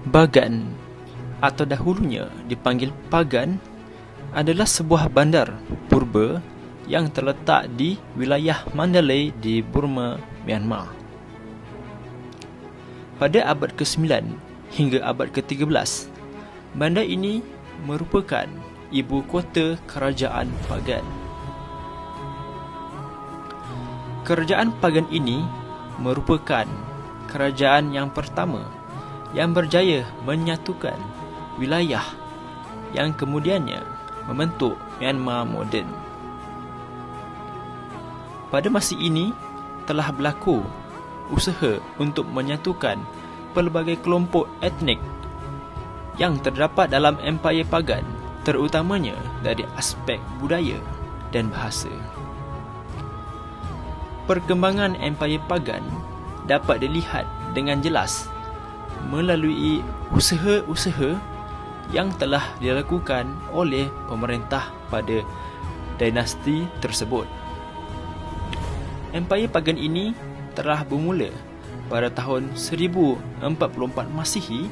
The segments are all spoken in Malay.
Bagan atau dahulunya dipanggil Pagan adalah sebuah bandar purba yang terletak di wilayah Mandalay di Burma, Myanmar. Pada abad ke-9 hingga abad ke-13, bandar ini merupakan ibu kota kerajaan Pagan. Kerajaan Pagan ini merupakan kerajaan yang pertama yang berjaya menyatukan wilayah yang kemudiannya membentuk Myanmar moden. Pada masa ini telah berlaku usaha untuk menyatukan pelbagai kelompok etnik yang terdapat dalam Empayar Pagan, terutamanya dari aspek budaya dan bahasa. Perkembangan Empayar Pagan dapat dilihat dengan jelas melalui usaha-usaha yang telah dilakukan oleh pemerintah pada dinasti tersebut. Empayar Pagan ini telah bermula pada tahun 1044 Masihi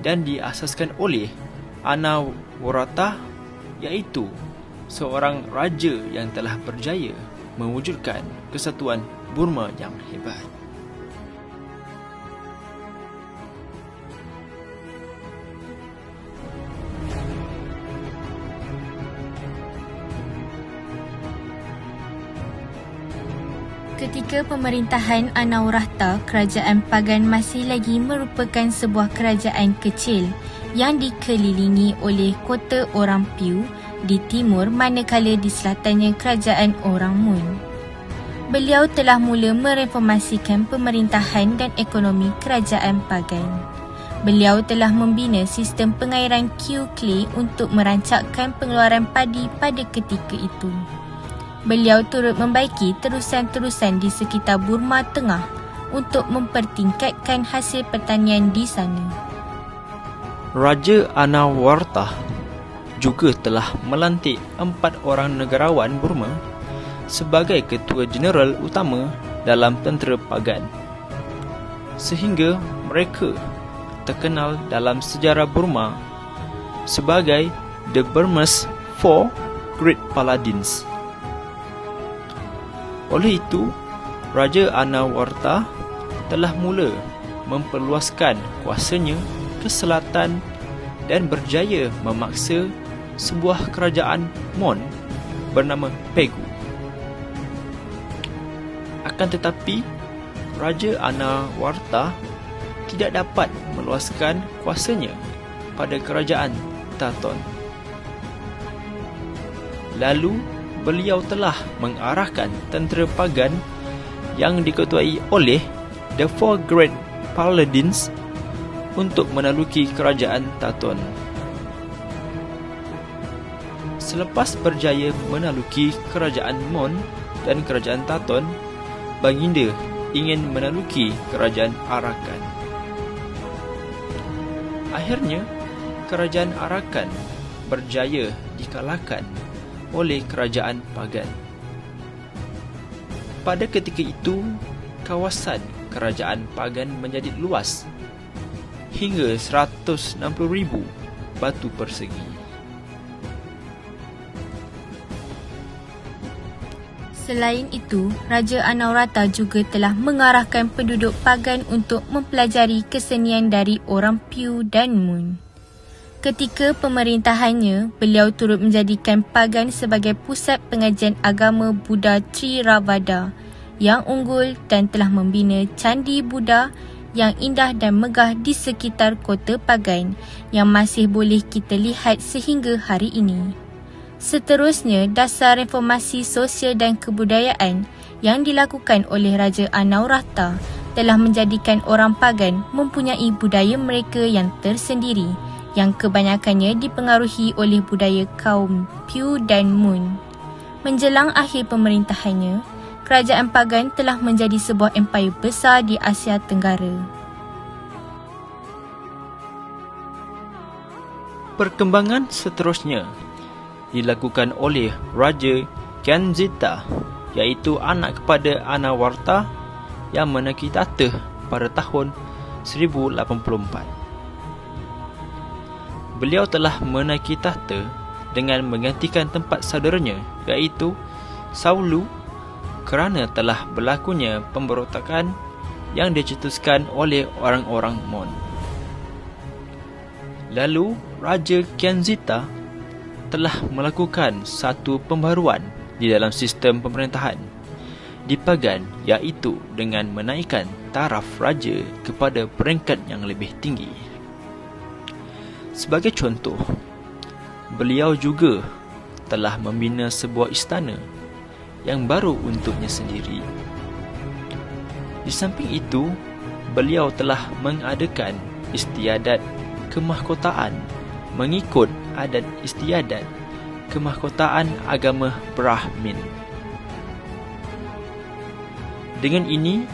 dan diasaskan oleh Anawaratha, iaitu seorang raja yang telah berjaya mewujudkan kesatuan Burma yang hebat. Ketika pemerintahan Anawaratha, kerajaan Pagan masih lagi merupakan sebuah kerajaan kecil yang dikelilingi oleh kota Orang Piu di timur, manakala di selatannya kerajaan Orang Mun. Beliau telah mula mereformasikan pemerintahan dan ekonomi kerajaan Pagan. Beliau telah membina sistem pengairan Kew Clay untuk merancangkan pengeluaran padi pada ketika itu. Beliau turut membaiki terusan-terusan di sekitar Burma Tengah untuk mempertingkatkan hasil pertanian di sana. Raja Anawaratha juga telah melantik 4 orang negarawan Burma sebagai ketua jeneral utama dalam tentera Pagan, sehingga mereka terkenal dalam sejarah Burma sebagai The Burmese Four Great Paladins. Oleh itu, Raja Anawaratha telah mula memperluaskan kuasanya ke selatan dan berjaya memaksa sebuah kerajaan Mon bernama Pegu. Akan tetapi, Raja Anawaratha tidak dapat meluaskan kuasanya pada kerajaan Taton. Lalu, beliau telah mengarahkan tentera Pagan yang diketuai oleh The Four Great Paladins untuk menaluki kerajaan Taton. Selepas berjaya menaluki kerajaan Mon dan kerajaan Taton, Baginda ingin menaluki kerajaan Arakan. Akhirnya, kerajaan Arakan berjaya dikalahkan oleh kerajaan Pagan. Pada ketika itu, kawasan kerajaan Pagan menjadi luas hingga 160,000 batu persegi. Selain itu, Raja Anawaratha juga telah mengarahkan penduduk Pagan untuk mempelajari kesenian dari Orang Piu dan Mun. Ketika pemerintahannya, beliau turut menjadikan Pagan sebagai pusat pengajian agama Buddha Theravada yang unggul dan telah membina candi Buddha yang indah dan megah di sekitar kota Pagan yang masih boleh kita lihat sehingga hari ini. Seterusnya, dasar reformasi sosial dan kebudayaan yang dilakukan oleh Raja Anawaratha telah menjadikan orang Pagan mempunyai budaya mereka yang tersendiri, yang kebanyakannya dipengaruhi oleh budaya kaum Piu dan Mun. Menjelang akhir pemerintahannya, kerajaan Pagan telah menjadi sebuah empayar besar di Asia Tenggara. Perkembangan seterusnya dilakukan oleh Raja Kyanzittha, iaitu anak kepada Anawaratha yang menaiki tahta pada tahun 1084. beliau telah menaiki tahta dengan menggantikan tempat saudaranya iaitu Saulu kerana telah berlakunya pemberontakan yang dicetuskan oleh orang-orang Mon. Lalu Raja Kianzita telah melakukan satu pembaruan di dalam sistem pemerintahan di Pagan, iaitu dengan menaikkan taraf raja kepada peringkat yang lebih tinggi. Sebagai contoh, beliau juga telah membina sebuah istana yang baru untuknya sendiri. Di samping itu, beliau telah mengadakan istiadat kemahkotaan mengikut adat istiadat kemahkotaan agama Brahmin. Dengan ini,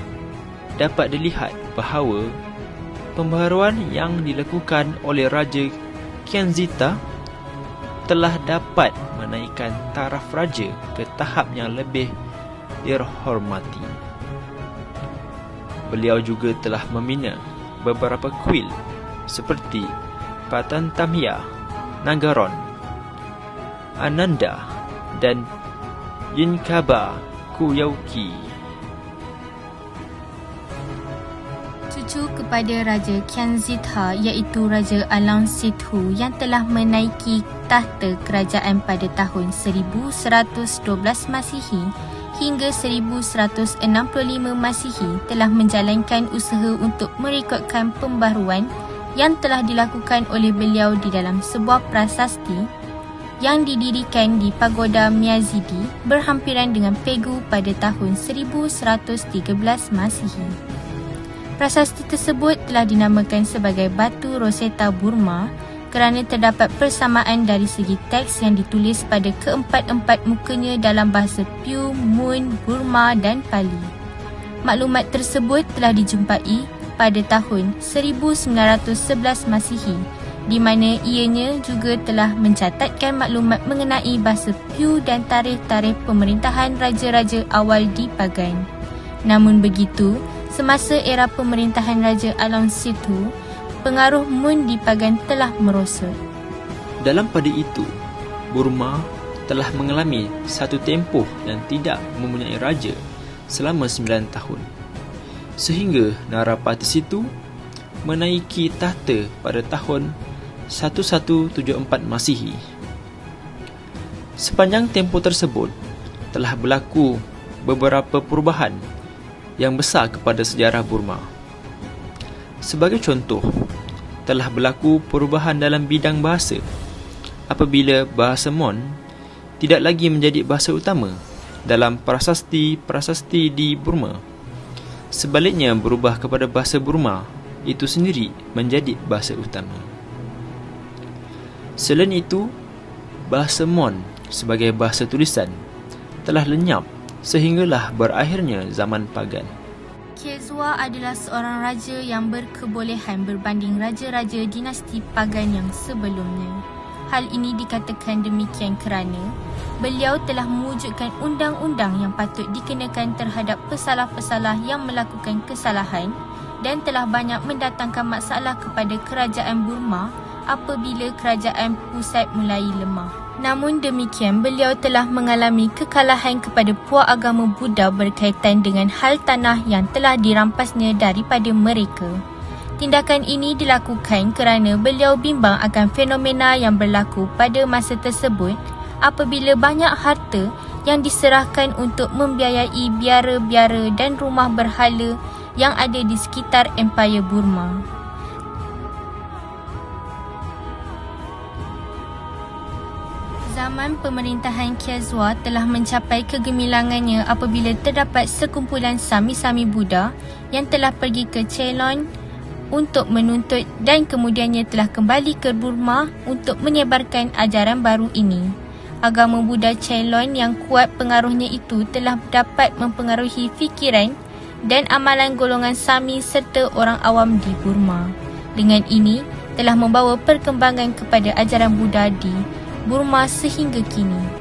dapat dilihat bahawa pembaharuan yang dilakukan oleh Raja Kianzita telah dapat menaikkan taraf raja ke tahap yang lebih dihormati. Beliau juga telah membina beberapa kuil seperti Patantamya, Nagaron, Ananda dan Yinkaba Kuyauki. Cucu kepada Raja Kianzita iaitu Raja Alang Sithu yang telah menaiki tahta kerajaan pada tahun 1112 Masihi hingga 1165 Masihi telah menjalankan usaha untuk merekodkan pembaharuan yang telah dilakukan oleh beliau di dalam sebuah prasasti yang didirikan di Pagoda Myazidi berhampiran dengan Pegu pada tahun 1113 Masihi. Prasasti tersebut telah dinamakan sebagai Batu Rosetta Burma kerana terdapat persamaan dari segi teks yang ditulis pada keempat-empat mukanya dalam bahasa Pew, Mun, Burma dan Pali. Maklumat tersebut telah dijumpai pada tahun 1911 Masihi, di mana ianya juga telah mencatatkan maklumat mengenai bahasa Pew dan tarikh-tarikh pemerintahan raja-raja awal di Pagan. Namun begitu, semasa era pemerintahan Raja Alang Sithu, pengaruh Mun di Pagan telah merosot. Dalam pada itu, Burma telah mengalami satu tempoh yang tidak mempunyai raja selama 9 tahun. Sehingga Narapati Sithu menaiki tahta pada tahun 1174 Masihi. Sepanjang tempoh tersebut, telah berlaku beberapa perubahan yang besar kepada sejarah Burma. Sebagai contoh, telah berlaku perubahan dalam bidang bahasa apabila bahasa Mon tidak lagi menjadi bahasa utama dalam prasasti-prasasti di Burma. Sebaliknya berubah kepada bahasa Burma itu sendiri menjadi bahasa utama. Selain itu, bahasa Mon sebagai bahasa tulisan telah lenyap sehinggalah berakhirnya zaman Pagan. Kezua adalah seorang raja yang berkebolehan berbanding raja-raja dinasti Pagan yang sebelumnya. Hal ini dikatakan demikian kerana beliau telah mewujudkan undang-undang yang patut dikenakan terhadap pesalah-pesalah yang melakukan kesalahan dan telah banyak mendatangkan masalah kepada kerajaan Burma apabila kerajaan pusat mulai lemah. Namun demikian, beliau telah mengalami kekalahan kepada puak agama Buddha berkaitan dengan hal tanah yang telah dirampasnya daripada mereka. Tindakan ini dilakukan kerana beliau bimbang akan fenomena yang berlaku pada masa tersebut apabila banyak harta yang diserahkan untuk membiayai biara-biara dan rumah berhala yang ada di sekitar Empayar Burma. Zaman pemerintahan Kezua telah mencapai kegemilangannya apabila terdapat sekumpulan Sami-Sami Buddha yang telah pergi ke Ceylon untuk menuntut dan kemudiannya telah kembali ke Burma untuk menyebarkan ajaran baru ini. Agama Buddha Ceylon yang kuat pengaruhnya itu telah dapat mempengaruhi fikiran dan amalan golongan Sami serta orang awam di Burma. Dengan ini, telah membawa perkembangan kepada ajaran Buddha di Burma sehingga kini.